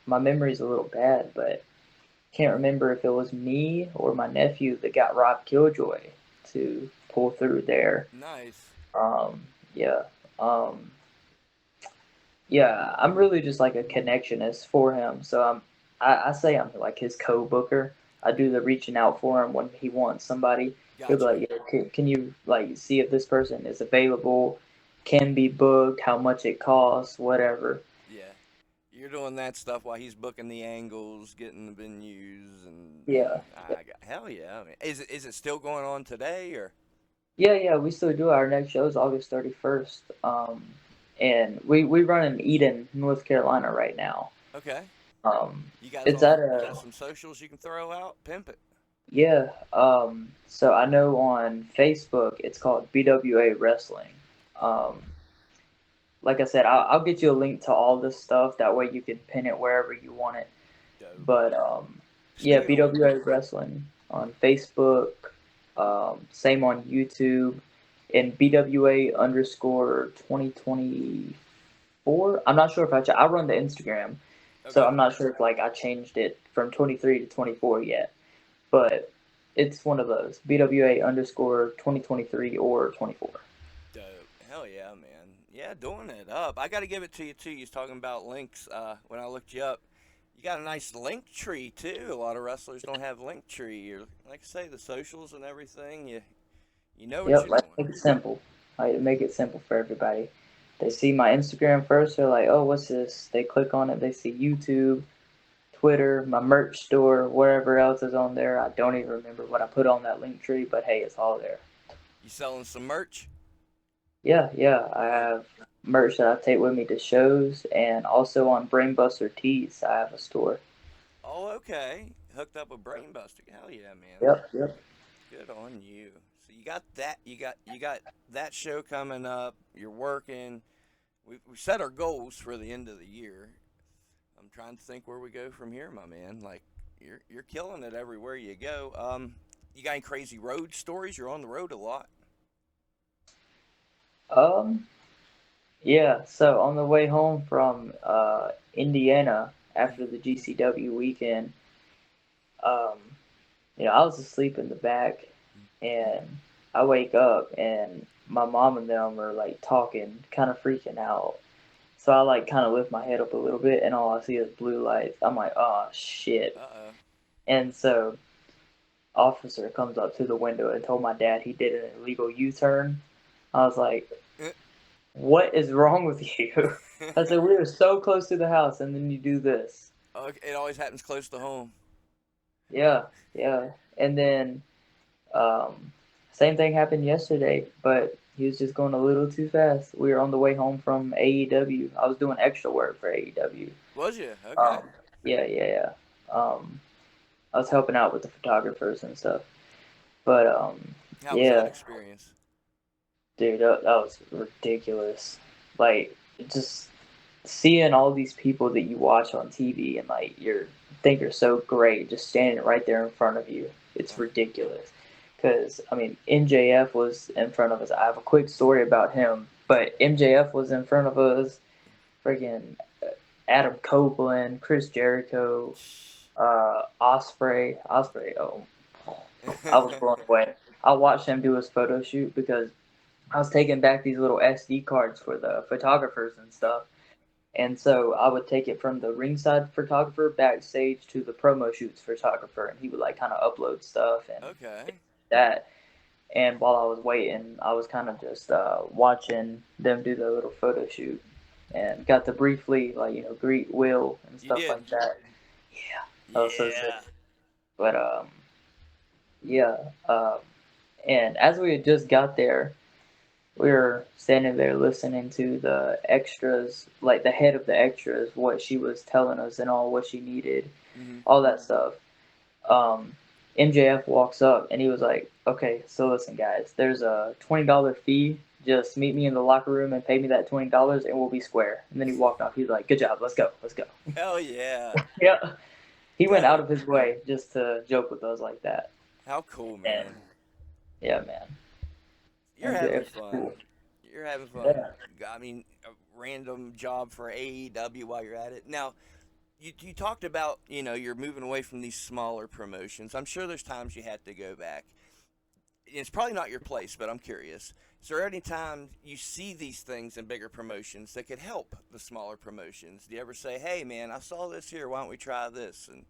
my memory's a little bad, but can't remember if it was me or my nephew that got Rob Killjoy to pull through there. Nice. Um, yeah. Um, yeah, I'm really just like a connectionist for him. So I say I'm like his co-booker. I do the reaching out for him when he wants somebody. He'll be Gotcha. like, yeah, can you like see if this person is available, can be booked, how much it costs, whatever. Yeah. You're doing that stuff while he's booking the angles, getting the venues, Yeah. and I got hell yeah. I mean, is it still going on today or? Yeah, we still do. Our next show is August 31st. And we run in Eden, North Carolina right now. Okay. Um, You guys it's on? at You a got some socials you can throw out? Pimp it. Yeah. So I know on Facebook it's called BWA Wrestling. Um, like I said, I'll get you a link to all this stuff. That way you can pin it wherever you want it. Dope. But yeah, Speaking of, BWA Wrestling on Facebook. Same on YouTube. And BWA underscore 2024. I'm not sure if I run the Instagram, so okay. I'm not sure if like I changed it from 23 to 24 yet. But it's one of those BWA underscore 2023 or 24. Dope. Hell yeah, man. Yeah, doing it up. I got to give it to you too. You was talking about links. When I looked you up, you got a nice link tree too. A lot of wrestlers don't have link tree. You're, like I say, the socials and everything. You know what Yep, you're like doing. make it simple. Like make it simple for everybody. They see my Instagram first, they're like, "Oh, what's this?" They click on it. They see YouTube, Twitter, my merch store, whatever else is on there. I don't even remember what I put on that link tree, but hey, it's all there. You selling some merch? Yeah. I Dope. have merch that I take with me to shows, and also on Brainbuster Tees, I have a store. Oh, okay. Hooked up with Brainbuster. Hell yeah, man. Yep. Good on you. So you got that. You got that show coming up. You're working. We set our goals for the end of the year. I'm trying to think where we go from here, my man. Like you're killing it everywhere you go. You got any crazy road stories? You're on the road a lot. Um, Yeah, so on the way home from Indiana Mm. after the GCW weekend, um, I was asleep in the back, and I wake up and my mom and them are like talking, kind of freaking out. So I like kind of lift my head up a little bit, and all I see is blue lights. I'm like, oh shit! Uh And so officer comes up to the window and told my dad he did an illegal U-turn. I was like, oh. what is wrong with you? I said, we were so close to the house, and then you do this. Okay, it always happens close to home. Yeah. And then, um, same thing happened yesterday, but he was just going a little too fast. We were on the way home from AEW. I was doing extra work for AEW. Was you okay? Um, yeah. I was helping out with the photographers and stuff. But, How was that yeah, experience? dude, that was ridiculous. Like, just seeing all these people that you watch on TV and like you're think are so great just standing right there in front of you. It's Uh, ridiculous. Because I mean, MJF was in front of us. I have a quick story about him, but MJF was in front of us. Freaking Adam Copeland, Chris Jericho, Osprey. Oh, I was blown away. I watched him do his photo shoot because I was taking back these little SD cards for the photographers and stuff. And so I would take it from the ringside photographer backstage to the promo shoots photographer, and he would like kind of upload stuff and okay. that. And while I was waiting, I was kind of just watching them do their little photo shoot, and got to briefly like greet Will and You stuff did. like that. Yeah, that was so sick. Yeah. But yeah. And as we had just got there, we were standing there listening to the extras, like the head of the extras, what she was telling us and all what she needed, Mhm. all that stuff. Um, MJF walks up and he was like, "Okay, so listen, guys, there's a $20 fee. Just meet me in the locker room and pay me that $20, and we'll be square." And then he walked off. He's like, "Good job, let's go." Hell yeah. Yeah, he went out Dope. of his way just to joke with us like that. How cool, And man. yeah, man, You're having MJF is fun. cool. You're having fun. Yeah. I mean, a random job for AEW while you're at it. Now, you talked about, you're moving away from these smaller promotions. I'm sure there's times you had to go back. it's probably not your place, but I'm curious. Is there any time you see these things in bigger promotions that could help the smaller promotions? Do you ever say, "Hey, man, I saw this here. Why don't we try this?" And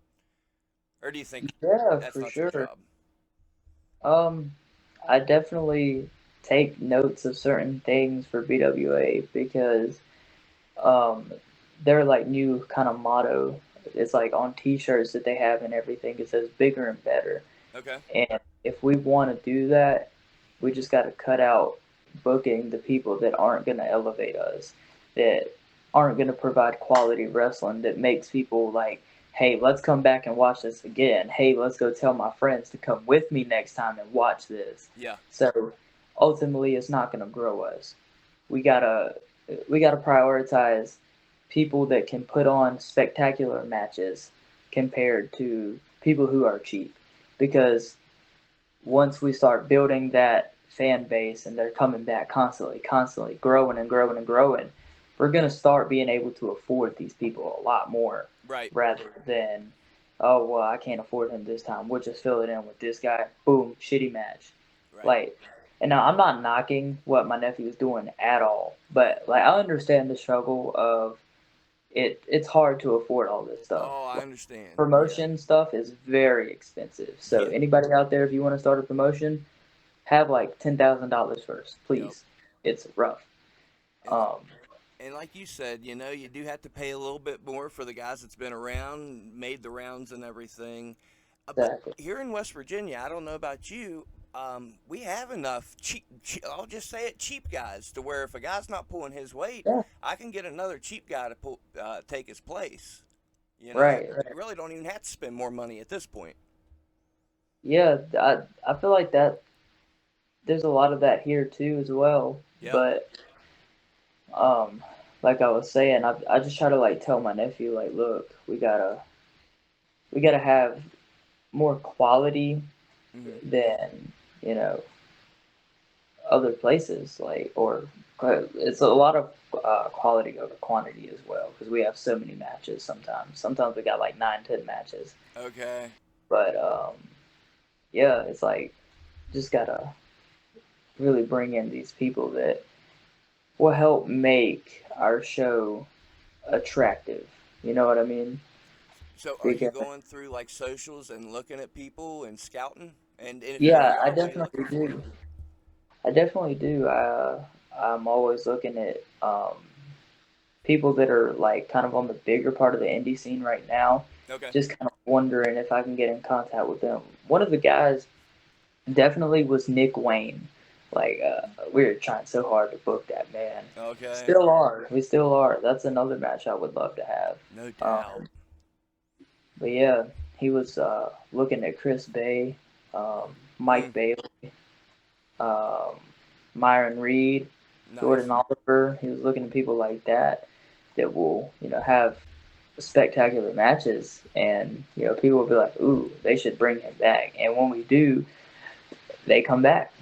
or do you think Yeah, that's for not your sure. job? Um, I definitely take notes of certain things for BWA because um, their like new kind of motto. It's like on T-shirts that they have and everything. It says "bigger and better." Okay. And if we want to do that, we just got to cut out booking the people that aren't going to elevate us, that aren't going to provide quality wrestling that makes people like, hey, let's come back and watch this again. Hey, let's go tell my friends to come with me next time and watch this. Yeah. So ultimately, it's not going to grow us. We gotta we gotta prioritize people that can put on spectacular matches compared to people who are cheap because once we start building that fan base and they're coming back constantly, constantly growing and growing and growing, we're going to start being able to afford these people a lot more Right. rather than, oh, well, I can't afford him this time. We'll just fill it in with this guy. Boom, shitty match. Right. Like, and now I'm not knocking what my nephew is doing at all, Right. but like I understand the struggle of it. It's hard to afford all this stuff. Oh, I understand. Yeah. Promotion stuff is very expensive. So Yeah. anybody out there, if you want to start a promotion, have like $10,000 first, Yep. please. It's rough. And Um, and like you said, you do have to pay a little bit more for the guys that's been around, made the rounds and everything. But exactly. here in West Virginia, I don't know about you, we have enough I'll just say it, cheap guys to where if a guy's not pulling his weight, Yeah. I can get another cheap guy to take his place. Right. You Right. really don't even have to spend more money at this point. Yeah. I feel like that. There's a lot of that here too as well. Yep. But um, like I was saying, I just try to like tell my nephew like, look, we gotta have more quality Hmm. than you know other places like or it's a lot of quality over quantity as well because we have so many matches sometimes we got like 9-10 matches Okay. but yeah it's like just gotta really bring in these people that will help make our show attractive, you know what I mean? So are you Because going through like socials and looking at people and scouting? And if yeah you are, what are you looking for? I definitely do I'm always looking at people that are like kind of on the bigger part of the indie scene right now, Okay. just kind of wondering if I can get in contact with them. One of the guys definitely was Nick Wayne. Like we were trying so hard to book that man. Okay. Still are. We still are. That's another match I would love to have. No doubt. But yeah, he was looking at Chris Bay, Mm, Mike Bailey, um, Myron Reed, Jordan nice. Oliver. He was looking at people like that that will, have spectacular matches, and people will be like, "Ooh, they should bring him back." And when we do, they come back.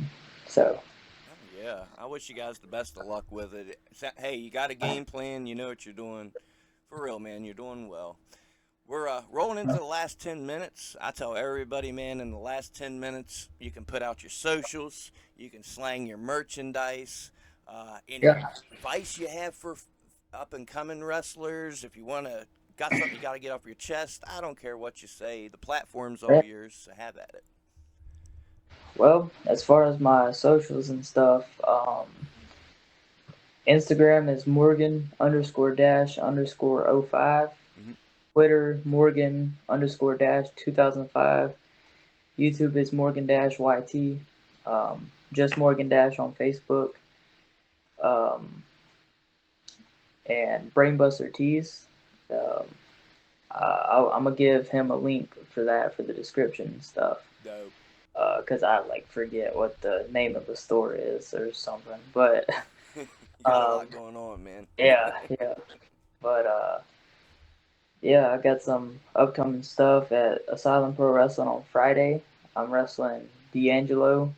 So Oh yeah. I wish you guys the best of luck with it. Hey, you got a game plan. You know what you're doing. For real, man. You're doing well. We're rolling into the last 10 minutes. I tell everybody, man, in the last 10 minutes, you can put out your socials, you can slang your merchandise, any yeah, advice you have for up and coming wrestlers. If you want to, got something you got to get off your chest, I don't care what you say. The platform's all yeah. yours, so have at it. Well, as far as my socials and stuff, Instagram is Morgan underscore dash underscore oh 05. Mm-hmm. Twitter Morgan underscore dash 2005. YouTube is Morgan dash YT. Just Morgan dash on Facebook. Um, and Brainbuster Tees. Um, I'm gonna give him a link for that for the description and stuff. Dope. Cause I like forget what the name of the store is or something. But You got a um, lot going on, man. yeah, yeah. But yeah, I got some upcoming stuff at Asylum Pro Wrestling on Friday. I'm wrestling D'Angelo.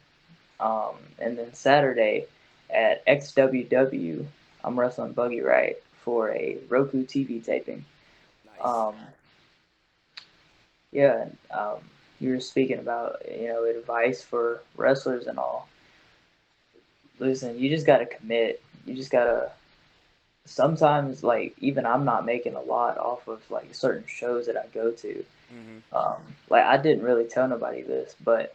And then Saturday at XWW, I'm wrestling Buggy Wright for a Roku TV taping. Nice. Um, yeah, you were speaking about, advice for wrestlers and all. Listen, you just gotta commit. You just gotta. Sometimes, like, even I'm not making a lot off of like certain shows that I go to. Mm-hmm. Like, I didn't really tell nobody this, but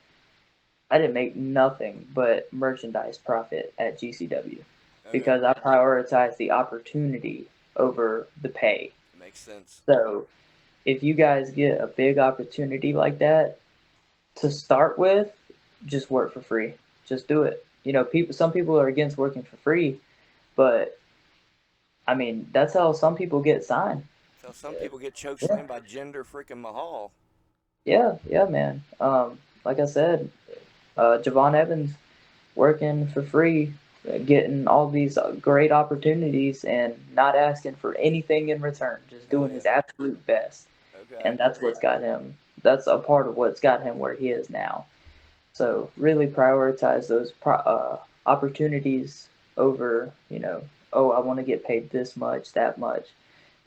I didn't make nothing but merchandise profit at GCW Okay. because I prioritized the opportunity over the pay. Makes sense. So if you guys get a big opportunity like that to start with, just work for free. Just do it. Some people are against working for free, but I mean, that's how some people get signed. So some people get Yeah, chokeslammed by Jinder freaking Mahal. yeah, man. Like I said, Javon Evans working for free, getting all these great opportunities and not asking for anything in return, just Hell doing yeah. his absolute best. Okay. And that's what's got him. That's a part of what's got him where he is now. So really prioritize those opportunities over, oh, I want to get paid this much, that much.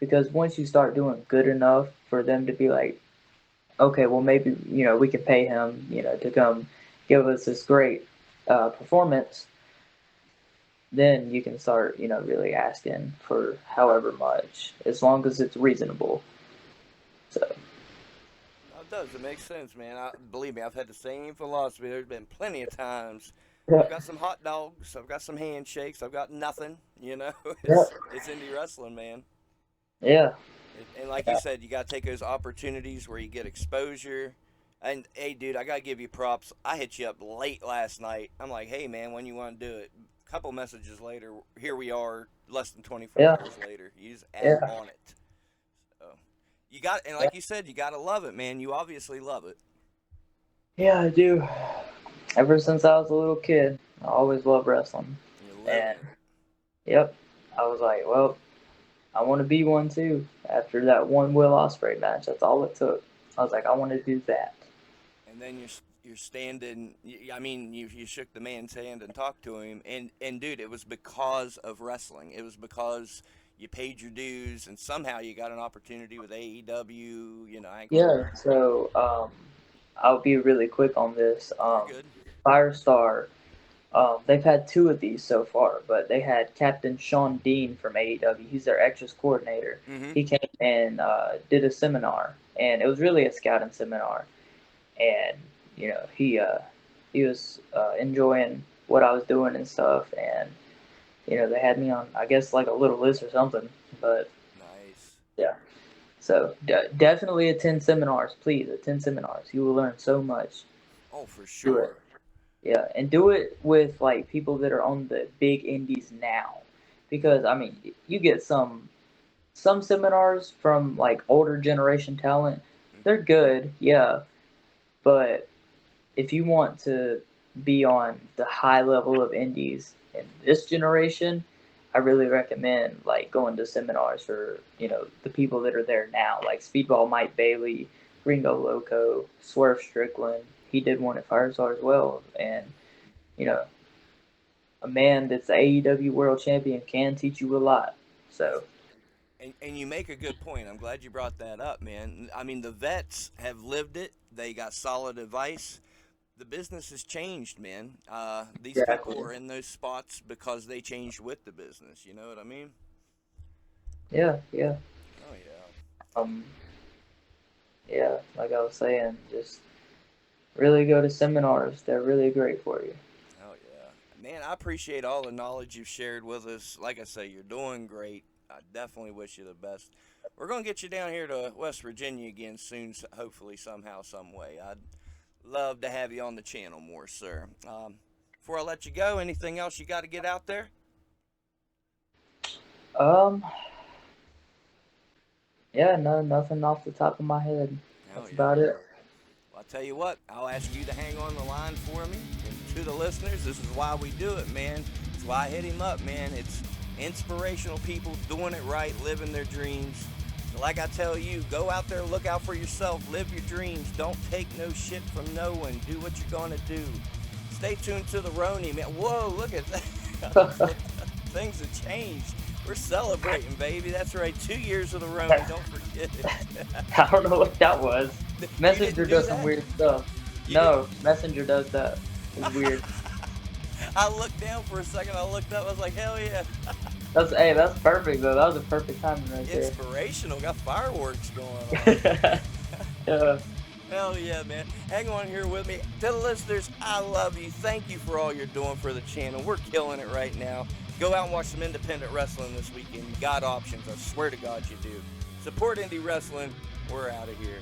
Because once you start doing good enough for them to be like, okay, well, maybe, we can pay him, to come give us this great performance, then you can start, really asking for however much, as long as it's reasonable. So, No, it does. It makes sense, man. Believe me, I've had the same philosophy. There's been plenty of times. yeah, I've got some hot dogs. I've got some handshakes. I've got nothing. You know, yeah, it's indie wrestling, man. yeah, And like you yeah, said, you got to take those opportunities where you get exposure. And hey, dude, I gotta give you props. I hit you up late last night. I'm like, hey, man, when you want to do it? A couple messages later, here we are, less than 24 yeah, hours later. You just yeah, on it. So you got, and yeah. like you said, you gotta love it, man. You obviously love it. Yeah, I do. Ever since I was a little kid, I always loved wrestling. You're living And, it. yep, I was like, well, I want to be one too. After that one Will Ospreay match, that's all it took. I was like, I want to do that. And then you're standing. I mean, you shook the man's hand and talked to him, and dude, it was because of wrestling. It was because you paid your dues, and somehow you got an opportunity with AEW. You know, I ain't gonna. Yeah, so I'll be really quick on this. You're good. Firestar, they've had two of these so far, but they had Captain Sean Dean from AEW. He's their extras coordinator. Mm-hmm. He came and did a seminar, and it was really a scouting seminar. And he was enjoying what I was doing and stuff, and they had me on, I guess, like a little list or something. But Nice. yeah, so definitely attend seminars, please attend seminars. You will learn so much. Oh, for Do it. sure. Yeah, and do it with like people that are on the big indies now, because I mean, you get some seminars from like older generation talent. They're good, yeah, but if you want to be on the high level of indies in this generation, I really recommend like going to seminars for the people that are there now, like Speedball Mike Bailey, Gringo Loco, Swerve Strickland. He did one at Firestar as well, and you know a man that's the AEW World Champion can teach you a lot. Yes. So And you make a good point. I'm glad you brought that up, man. I mean, the vets have lived it. They got solid advice. The business has changed, man. These people exactly, are in those spots because they changed with the business. You know what I mean? yeah, yeah, Oh yeah. um, yeah. Like I was saying, just really go to seminars. They're really great for you. Oh yeah. Man, I appreciate all the knowledge you've shared with us. Like I say, you're doing great. I definitely wish you the best. We're gonna get you down here to West Virginia again soon. Hopefully, somehow, some way. I'd love to have you on the channel more, sir. Before I let you go, anything else you got to get out there? Um, yeah, no, nothing off the top of my head. Oh That's yeah. about it. Well, I'll tell you what, I'll ask you to hang on the line for me. And to the listeners, this is why we do it, man. It's why I hit him up, man. It's inspirational people doing it right, living their dreams. So like I tell you, go out there, look out for yourself, live your dreams. Don't take no shit from no one. Do what you're going to do. Stay tuned to the Roni, man. Whoa, look at that. Things have changed. We're celebrating, baby. That's right. 2 years of the Roni. Don't forget it. I don't know what that was. You didn't Messenger do does some that? weird stuff. You didn't? No, Messenger does that. It's weird. I looked down for a second. I looked up. I was like, hell yeah. That's perfect though. That was a perfect timing right there. Inspirational. Got fireworks going on. Yeah. Hell yeah, man. Hang on here with me. To the listeners, I love you. Thank you for all you're doing for the channel. We're killing it right now. Go out and watch some independent wrestling this weekend. You got options. I swear to God you do. Support indie wrestling. We're out of here.